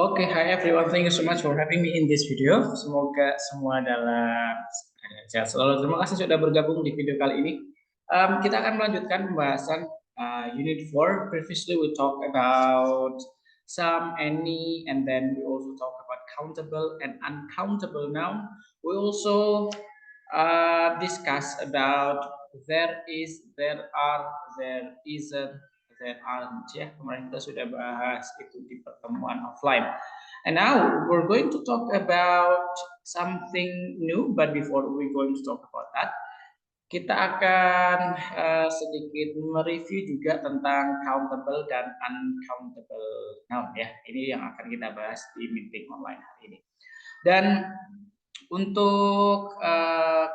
Oke, hi everyone. Thank you so much for having me in this video. Semoga semua dalam keadaan sehat selalu. Terima kasih sudah bergabung di video kali ini. Kita akan melanjutkan pembahasan Unit 4. Previously we talk about some, any, and then we also talk about countable and uncountable noun. We also discuss about there is, there are, there isn't, there aren't. Ya, kemarin kita sudah bahas itu di pertemuan offline. And now we're going to talk about something new, but before we're going to talk about that, kita akan sedikit mereview juga tentang countable dan uncountable noun ya. Ini yang akan kita bahas di meeting online hari ini. Dan untuk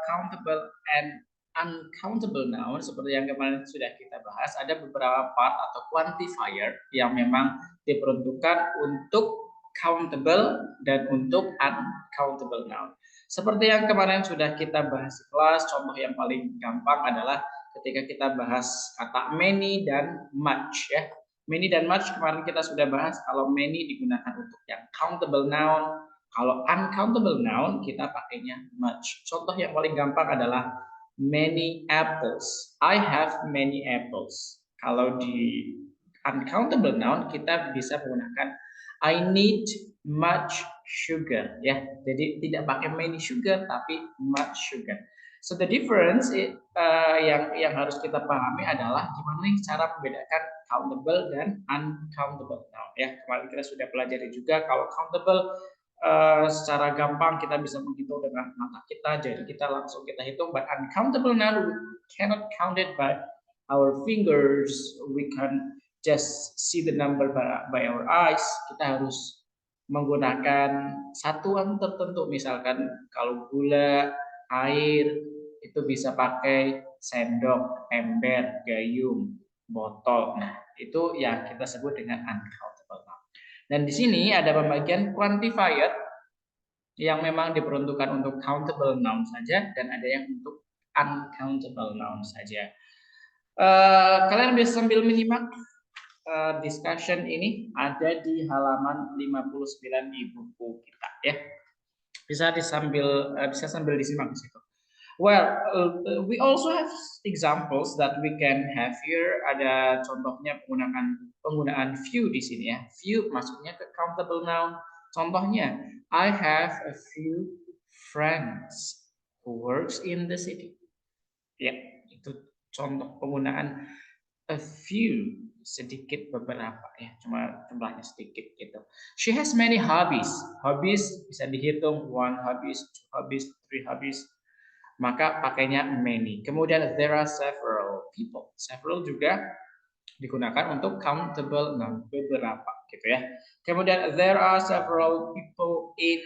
countable and uncountable noun seperti yang kemarin sudah kita bahas, ada beberapa part atau quantifier yang memang diperuntukkan untuk countable dan untuk uncountable noun. Seperti yang kemarin sudah kita bahas di kelas, contoh yang paling gampang adalah ketika kita bahas kata many dan much ya. Many dan much kemarin kita sudah bahas, kalau many digunakan untuk yang countable noun, kalau uncountable noun kita pakainya much. Contoh yang paling gampang adalah many apples. I have many apples. Kalau di uncountable noun kita bisa menggunakan I need much sugar ya. Jadi tidak pakai many sugar tapi much sugar. So the difference yang harus kita pahami adalah gimana nih cara membedakan countable dan uncountable noun ya. Kemarin kita sudah pelajari juga kalau countable secara gampang kita bisa menghitung dengan mata kita, jadi kita langsung kita hitung. But uncountable noun we cannot count it by our fingers, we can just see the number by our eyes. Kita harus menggunakan satuan tertentu, misalkan kalau gula, air itu bisa pakai sendok, ember, gayung, botol. Nah, itu yang kita sebut dengan uncountable noun. Dan di sini ada pembagian quantifier yang memang diperuntukkan untuk countable noun saja dan ada yang untuk uncountable noun saja. Kalian bisa sambil menyimak discussion ini ada di halaman 59 di buku kita ya. Bisa sambil disimak di situ. Well, we also have examples that we can have here. Ada contohnya penggunaan few di sini ya. Few maksudnya ke countable noun. Contohnya, I have a few friends who works in the city. Ya, itu contoh penggunaan a few, sedikit beberapa ya, cuma jumlahnya sedikit gitu. She has many hobbies. Hobbies bisa dihitung, one hobbies, two hobbies, three hobbies. Maka pakainya many. Kemudian there are several people. Several juga digunakan untuk countable noun, beberapa gitu ya. Kemudian there are several people in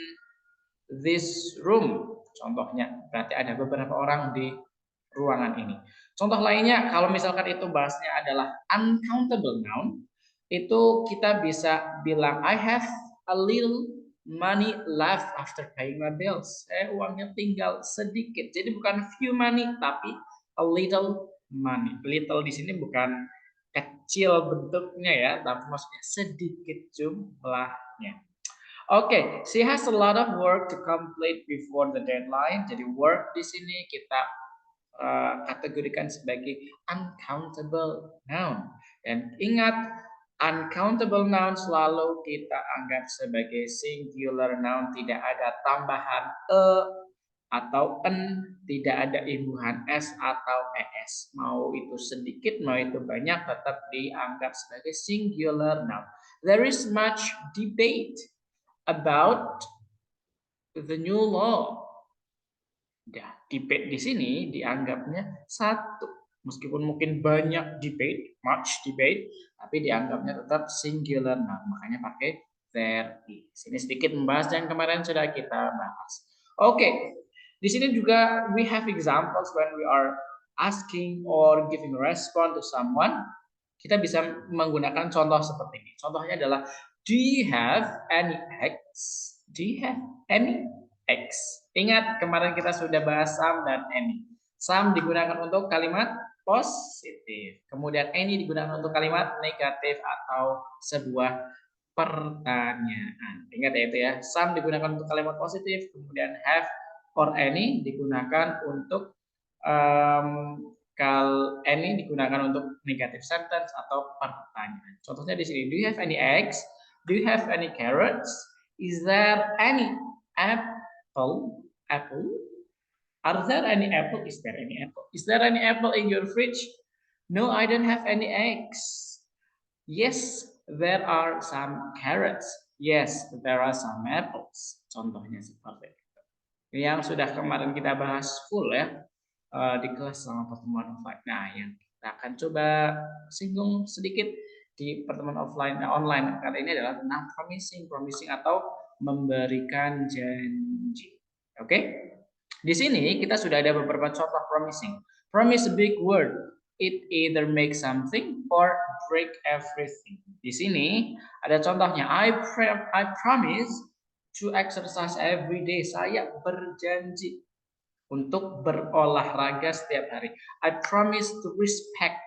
this room. Contohnya berarti ada beberapa orang di ruangan ini. Contoh lainnya kalau misalkan itu bahasnya adalah uncountable noun, itu kita bisa bilang I have a little money left after paying my bills. Uangnya tinggal sedikit. Jadi bukan few money tapi a little money. Little di sini bukan kecil bentuknya ya, tapi maksudnya sedikit jumlahnya. Oke, she has a lot of work to complete before the deadline. Jadi work di sini kita kategorikan sebagai uncountable noun. Dan ingat, uncountable noun selalu kita anggap sebagai singular noun, tidak ada tambahan e atau en, tidak ada imbuhan s atau es. Mau itu sedikit, mau itu banyak, tetap dianggap sebagai singular noun. There is much debate about the new law. Ya, debate di sini dianggapnya satu. Meskipun mungkin banyak debate, much debate, tapi dianggapnya tetap singular noun. Makanya pakai there is. Ini sedikit membahas yang kemarin sudah kita bahas. Oke, di sini juga we have examples when we are asking or giving response to someone. Kita bisa menggunakan contoh seperti ini. Contohnya adalah, do you have any eggs? Do you have any eggs? Ingat kemarin kita sudah bahas some dan any. Some digunakan untuk kalimat positif. Kemudian any digunakan untuk kalimat negatif atau sebuah pertanyaan. Ingat ya itu ya. Some digunakan untuk kalimat positif, kemudian have or any digunakan untuk any digunakan untuk negative sentence atau pertanyaan. Contohnya di sini, do you have any eggs? Do you have any carrots? Is there any apple? Apple? Are there any apple? Is there any apple? Is there any apple in your fridge? No, I don't have any eggs. Yes, there are some carrots. Yes, there are some apples. Contohnya seperti itu. Yang sudah kemarin kita bahas full ya di kelas sama pertemuan offline. Nah, yang kita akan coba singgung sedikit di pertemuan online kali ini adalah tentang promising atau memberikan janji. Oke? Di sini kita sudah ada beberapa contoh promising. Promise a big word. It either make something or break everything. Di sini ada contohnya. I promise to exercise every day. Saya berjanji untuk berolahraga setiap hari. I promise to respect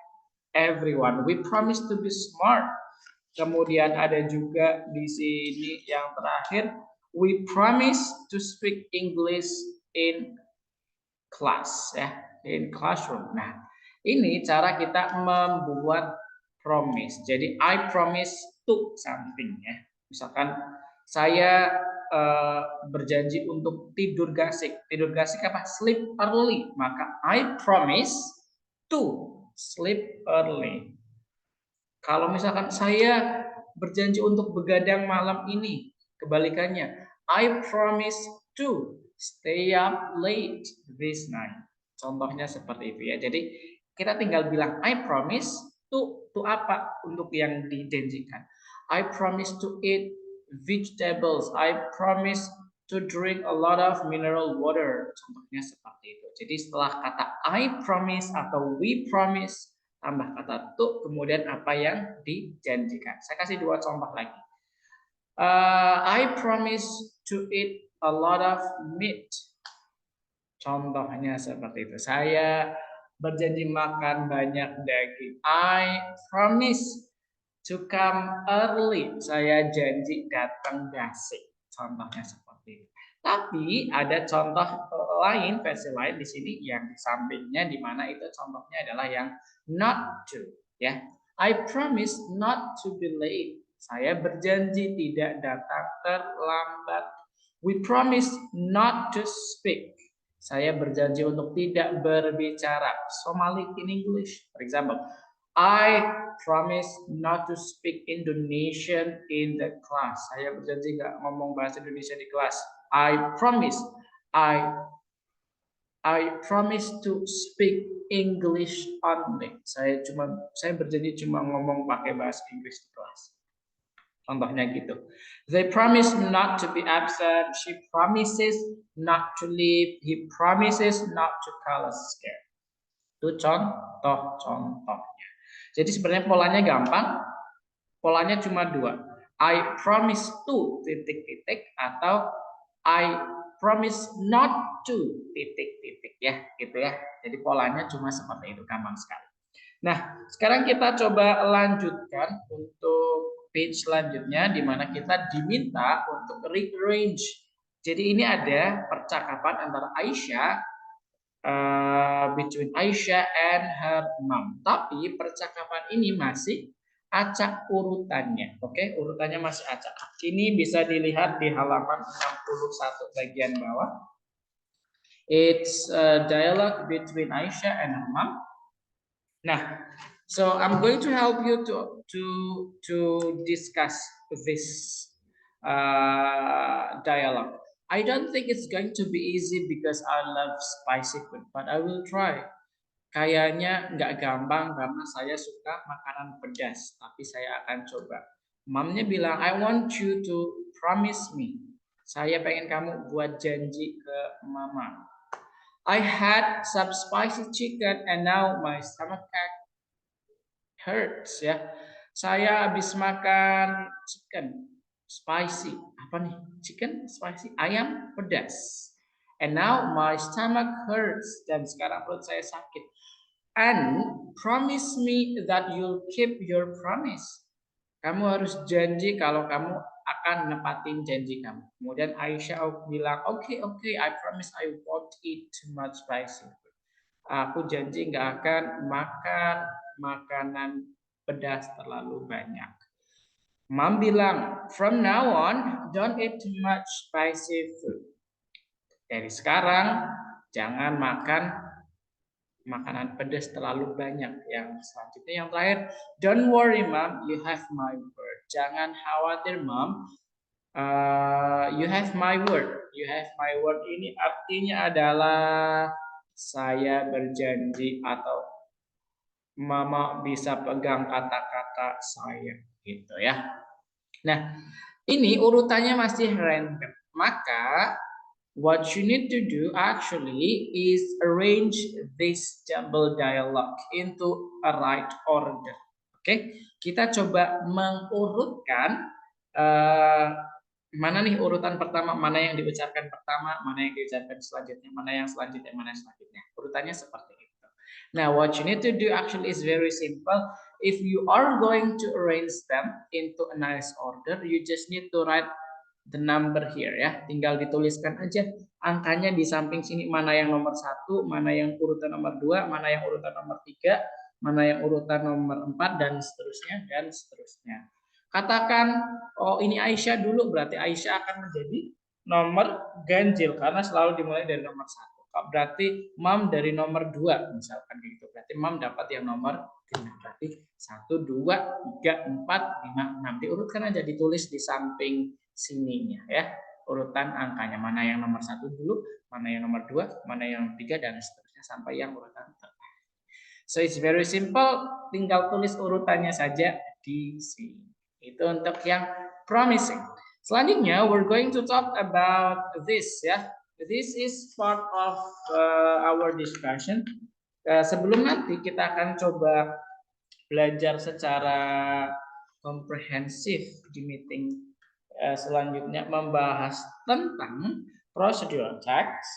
everyone. We promise to be smart. Kemudian ada juga di sini yang terakhir, we promise to speak English in class ya, in classroom. Nah, ini cara kita membuat promise. Jadi I promise to something ya. Misalkan saya berjanji untuk tidur gasik. Tidur gasik apa? Sleep early. Maka I promise to sleep early. Kalau misalkan saya berjanji untuk begadang malam ini, kebalikannya, I promise to stay up late this night. Contohnya seperti itu ya. Jadi kita tinggal bilang I promise to apa untuk yang dijanjikan. I promise to eat vegetables. I promise to drink a lot of mineral water. Contohnya seperti itu. Jadi setelah kata I promise atau we promise, tambah kata to, kemudian apa yang dijanjikan. Saya kasih dua contoh lagi. I promise to eat a lot of meat. Contohnya seperti itu. Saya berjanji makan banyak daging. I promise to come early. Saya janji datang gasik. Contohnya seperti itu. Tapi ada contoh lain, versi lain di sini yang di sampingnya, di mana itu contohnya adalah yang not to. Ya, I promise not to be late. Saya berjanji tidak datang terlambat. We promise not to speak. Saya berjanji untuk tidak berbicara. Somali in English, for example. I promise not to speak Indonesian in the class. Saya berjanji nggak ngomong bahasa Indonesia di kelas. I promise to speak English only. Saya berjanji cuma ngomong pakai bahasa Inggris di kelas. Contohnya gitu. They promise not to be absent. She promises not to leave. He promises not to call us scared. Itu contoh-contohnya. Jadi sebenarnya polanya gampang. Polanya cuma dua. I promise to titik-titik atau I promise not to titik-titik ya, gitu ya. Jadi polanya cuma seperti itu, gampang sekali. Nah, sekarang kita coba lanjutkan untuk page selanjutnya di mana kita diminta untuk rearrange. Jadi ini ada percakapan antara Aisyah between Aisyah and her mom. Tapi percakapan ini masih acak urutannya. Oke, urutannya masih acak. Ini bisa dilihat di halaman 61 bagian bawah. It's a dialogue between Aisyah and her mom. Nah, so I'm going to help you to discuss this dialogue. I don't think it's going to be easy because I love spicy food, but I will try. Kayaknya nggak gampang karena saya suka makanan pedas, tapi saya akan coba. Mamnya bilang, I want you to promise me. Saya pengen kamu buat janji ke mama. I had some spicy chicken and now my stomach hurts ya. Saya habis makan chicken spicy. Apa nih? Chicken spicy, ayam pedas. And now my stomach hurts dan sekarang perut saya sakit. And promise me that you'll keep your promise. Kamu harus janji kalau kamu akan nepatin janji kamu. Kemudian Aisyah bilang, oke, I promise I won't eat too much spicy. Aku janji nggak akan makan makanan pedas terlalu banyak. Mom bilang, from now on, don't eat too much spicy food. Dari sekarang, jangan makan makanan pedas terlalu banyak. Yang selanjutnya yang terakhir, don't worry mom, you have my word. Jangan khawatir mom, you have my word. You have my word ini artinya adalah saya berjanji atau mama bisa pegang kata-kata saya gitu ya. Nah, ini urutannya masih random. Maka what you need to do actually is arrange this jumble dialogue into a right order. Oke, kita coba mengurutkan mana nih urutan pertama, mana yang diucapkan pertama, mana yang diucapkan selanjutnya, mana yang selanjutnya, mana yang selanjutnya. Urutannya seperti itu. Now, what you need to do actually is very simple. If you are going to arrange them into a nice order, you just need to write the number here ya. Tinggal dituliskan aja angkanya di samping sini, mana yang nomor 1, mana yang urutan nomor 2, mana yang urutan nomor 3, mana yang urutan nomor 4, dan seterusnya, dan seterusnya. Katakan, oh ini Aisyah dulu, berarti Aisyah akan menjadi nomor ganjil karena selalu dimulai dari nomor 1. Berarti Mam dari nomor 2 misalkan gitu. Berarti Mam dapat yang nomor 5. Berarti 1, 2, 3, 4, 5, 6. Diurutkan aja, ditulis di samping sininya ya. Urutan angkanya. Mana yang nomor 1 dulu, mana yang nomor 2, mana yang 3, dan seterusnya sampai yang urutan terakhir. So it's very simple. Tinggal tulis urutannya saja di sini. Itu untuk yang promising. Selanjutnya, we're going to talk about this ya. This is part of our discussion. Sebelum nanti kita akan coba belajar secara komprehensif di meeting selanjutnya membahas tentang procedural text.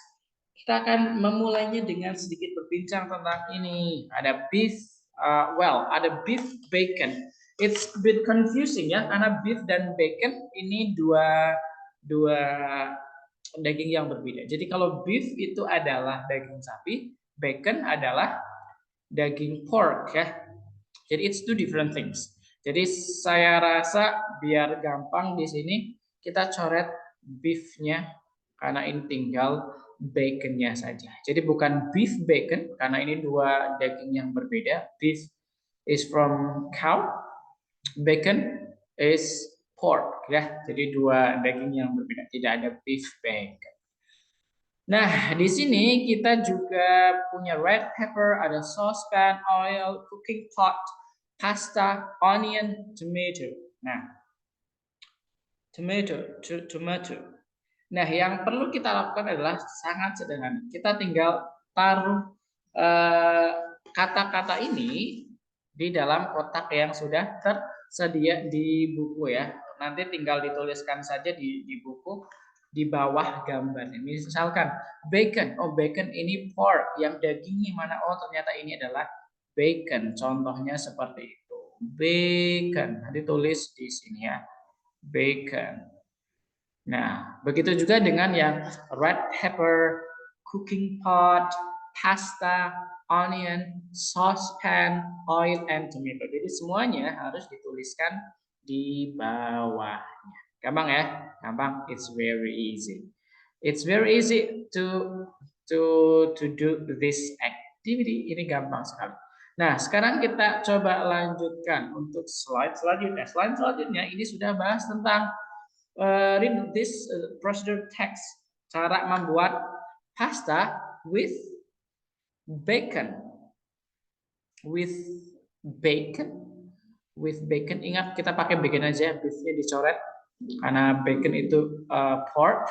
Kita akan memulainya dengan sedikit berbincang tentang ini. Ada beef, ada beef bacon. It's a bit confusing ya, karena beef dan bacon ini dua daging yang berbeda. Jadi kalau beef itu adalah daging sapi, bacon adalah daging pork ya. Jadi it's two different things. Jadi saya rasa biar gampang di sini kita coret beefnya karena ini tinggal baconnya saja. Jadi bukan beef bacon karena ini dua daging yang berbeda. Beef is from cow, bacon is pork ya. Jadi dua daging yang berbeda, tidak ada beef bacon. Nah, di sini kita juga punya red pepper, ada saucepan, oil, cooking pot, pasta, onion, tomato. Nah, tomato. Nah, yang perlu kita lakukan adalah sangat sederhana. Kita tinggal taruh kata-kata ini di dalam kotak yang sudah tersedia di buku ya. Nanti tinggal dituliskan saja di buku di bawah gambar. Misalkan bacon, oh bacon ini pork, yang dagingnya mana? Oh ternyata ini adalah bacon. Contohnya seperti itu. Bacon, nanti tulis di sini ya. Bacon. Nah, begitu juga dengan yang red pepper, cooking pot, pasta, onion, saucepan, oil, and tomato. Jadi semuanya harus dituliskan di bawahnya. Gampang ya? Gampang. It's very easy. It's very easy to do this activity. Ini gampang sekali. Nah, sekarang kita coba lanjutkan untuk slide selanjutnya. Slide selanjutnya ini sudah bahas tentang read this procedure text. Cara membuat pasta with bacon. With bacon. Ingat kita pakai bacon aja, beefnya dicoret karena bacon itu pork.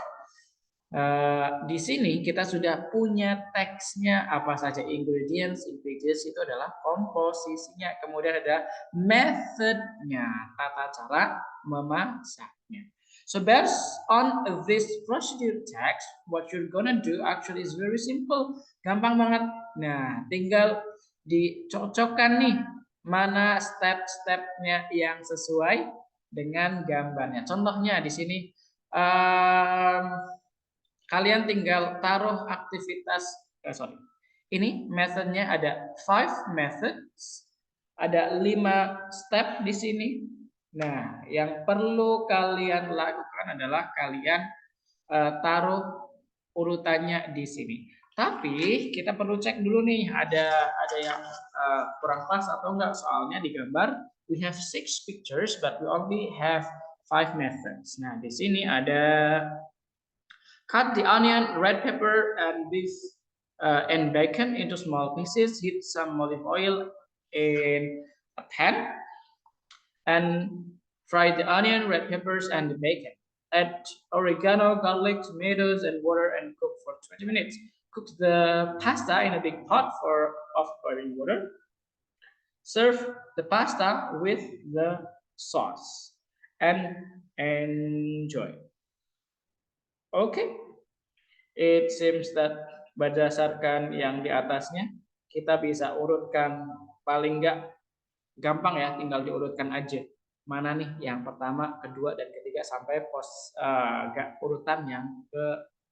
Di sini kita sudah punya teksnya apa saja, ingredients itu adalah komposisinya, kemudian ada methodnya, tata cara memasaknya. So based on this procedure text, what you're gonna do actually is very simple, gampang banget. Nah, tinggal dicocokkan nih mana step-stepnya yang sesuai dengan gambarnya. Contohnya di sini kalian tinggal taruh aktivitas, ini methodnya ada 5 methods, ada 5 step di sini. Nah, yang perlu kalian lakukan adalah kalian taruh urutannya di sini. Tapi kita perlu cek dulu nih, ada yang kurang pas atau enggak. Soalnya di gambar we have 6 pictures but we only have 5 methods. Nah, di sini ada cut the onion, red pepper, and beef and bacon into small pieces. Heat some olive oil in a pan and fry the onion, red peppers, and the bacon. Add oregano, garlic, tomatoes, and water and cook for 20 minutes. Cook the pasta in a big pot of boiling water. Serve the pasta with the sauce and enjoy. Okay, it seems that berdasarkan yang di atasnya kita bisa urutkan, paling enggak gampang ya, tinggal diurutkan aja. Mana nih yang pertama, kedua, dan ketiga sampai urutan yang ke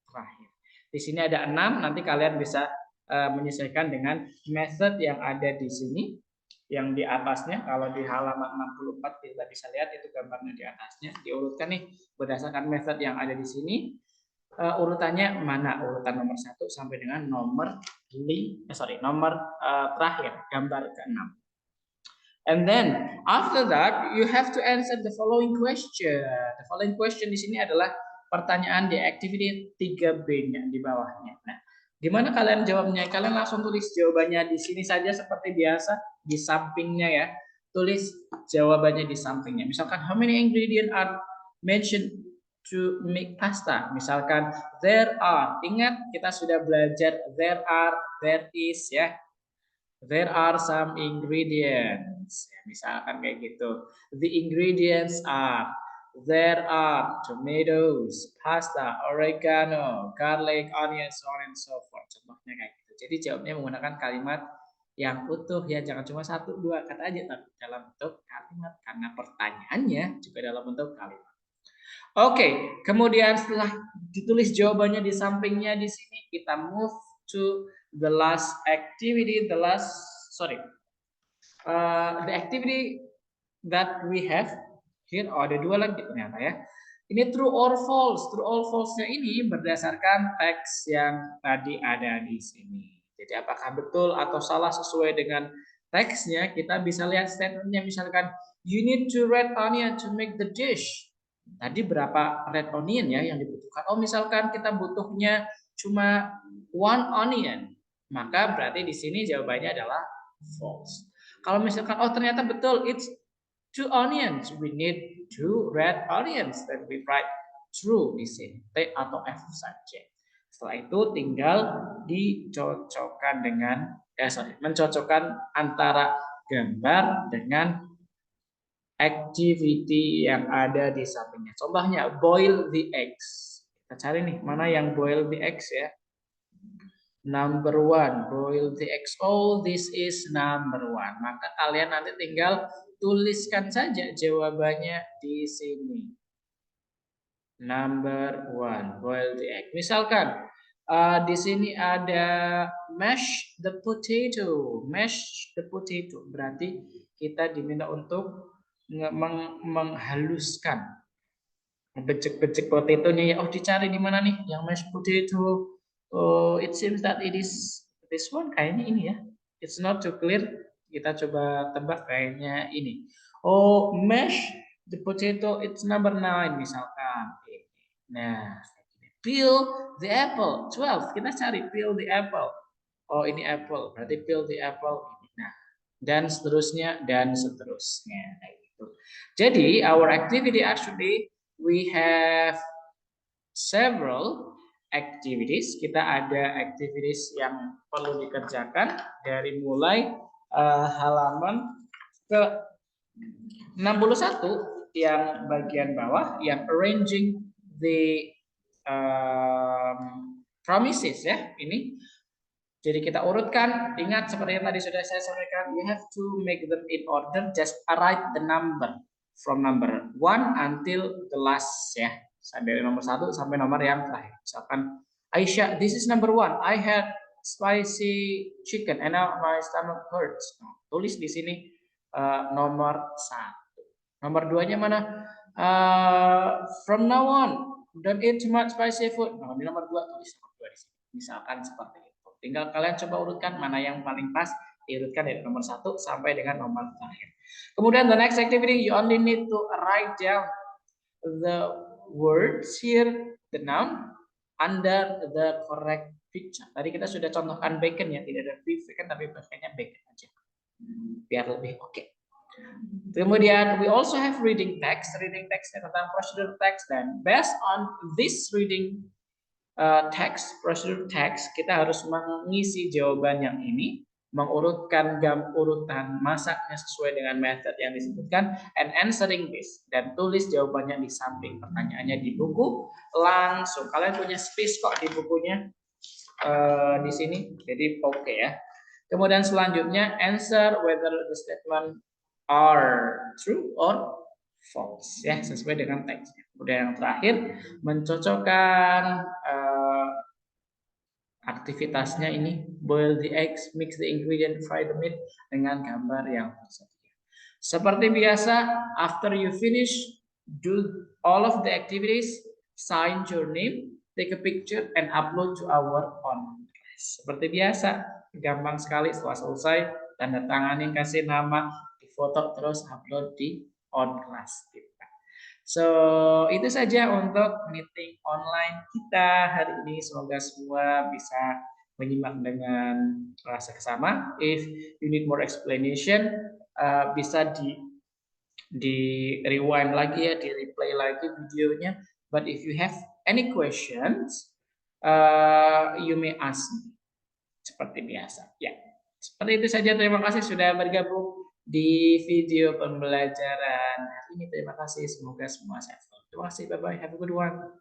terakhir. Di sini ada 6, nanti kalian bisa menyesuaikan dengan method yang ada di sini, yang di atasnya. Kalau di halaman 64 kita bisa lihat itu gambarnya di atasnya, diurutkan nih berdasarkan method yang ada di sini. Urutannya mana, urutan nomor 1 sampai dengan nomor terakhir, gambar ke-6. And then after that you have to answer the following question. The following question di sini adalah pertanyaan di activity 3B-nya di bawahnya. Nah, gimana kalian jawabnya? Kalian langsung tulis jawabannya di sini saja seperti biasa, di sampingnya ya. Tulis jawabannya di sampingnya. Misalkan how many ingredients are mentioned to make pasta? Misalkan there are. Ingat kita sudah belajar there are, there is ya. There are some ingredients. Ya, misalkan kayak gitu. The ingredients are, there are tomatoes, pasta, oregano, garlic, onion, so on and so forth. Contohnya kayak gitu. Jadi jawabnya menggunakan kalimat yang utuh ya, jangan cuma 1-2 kata aja, tapi dalam bentuk kalimat karena pertanyaannya juga dalam bentuk kalimat. Oke, kemudian setelah ditulis jawabannya di sampingnya di sini, kita move to the last activity, the activity that we have here. Oh, ada 2 lagi ternyata ya. Ini true or false. True or false-nya ini berdasarkan teks yang tadi ada di sini. Jadi apakah betul atau salah sesuai dengan teksnya, kita bisa lihat statementnya. Misalkan, you need to red onion to make the dish. Tadi berapa red onion ya yang dibutuhkan? Oh, misalkan kita butuhnya cuma 1 onion, maka berarti di sini jawabannya adalah false. Kalau misalkan oh ternyata betul, it's 2 onions, we need 2 red onions, then we write true di sini, T atau F saja. Setelah itu tinggal dicocokkan dengan mencocokkan antara gambar dengan activity yang ada di sampingnya. Contohnya boil the eggs. Kita cari nih mana yang boil the eggs ya. Number 1, boil the eggs. Oh, this is number 1. Maka kalian nanti tinggal tuliskan saja jawabannya di sini. Number 1, boil the egg. Misalkan di sini ada mash the potato. Mash the potato berarti kita diminta untuk menghaluskan, becek-becek potatonya ya. Oh, dicari di mana nih yang mashed potato? Oh, it seems that it is this one, kayaknya ini ya. It's not too clear. Kita coba tebak, kayaknya ini. Oh, mash the potato, it's number 9 misalkan. Nah, peel the apple 12. Kita cari peel the apple. Oh, ini apple. Berarti peel the apple. Nah, dan seterusnya dan seterusnya. Jadi our activity actually we have several activities. Kita ada activities yang perlu dikerjakan dari mulai halaman ke 61 yang bagian bawah yang arranging the promises ya. Ini Jadi kita urutkan, ingat seperti yang tadi sudah saya sampaikan, you have to make them in order, just write the number from number 1 until the last ya. Sampai nomor 1 sampai nomor yang terakhir. Misalkan Aisyah, this is number 1. I had spicy chicken and now my stomach hurts. Nah, tulis di sini nomor 1. Nomor 2-nya mana? From now on, don't eat too much spicy food. Nah, di nomor 2 tulis nomor 2 di sini. Misalkan seperti itu. Tinggal kalian coba urutkan mana yang paling pas, diurutkan dari nomor 1 sampai dengan nomor terakhir. Kemudian the next activity, you only need to write down the words here, the noun, under the correct picture. Tadi kita sudah contohkan bacon ya, tidak ada beef kan, tapi pakainya bacon aja. Biar lebih oke. Kemudian we also have reading text. Reading text tentang procedural text, dan based on this reading text, procedural text, kita harus mengisi jawaban yang ini, mengurutkan urutan masaknya sesuai dengan method yang disebutkan, and answering this, dan tulis jawabannya di samping pertanyaannya di buku langsung. Kalian punya space kok di bukunya di sini, jadi oke ya. Kemudian selanjutnya answer whether the statement are true or false ya, sesuai dengan teksnya. Kemudian yang terakhir mencocokkan aktivitasnya ini, boil the eggs, mix the ingredient, fry the meat dengan gambar yang tersedia. Seperti biasa, after you finish do all of the activities, sign your name, take a picture and upload to our online class. Seperti biasa, gampang sekali. Setelah selesai, tanda tanganin, kasih nama, difoto, terus upload di on class kita. So, itu saja untuk meeting online kita hari ini. Semoga semua bisa menyimak dengan rasa kesama. If you need more explanation, bisa di rewind lagi ya, di replay lagi videonya. But if you have any questions, you may ask me. Seperti biasa. Ya, seperti itu saja. Terima kasih sudah bergabung di video pembelajaran hari ini. Terima kasih, semoga semua sehat. Terima kasih, bye bye, have a good one.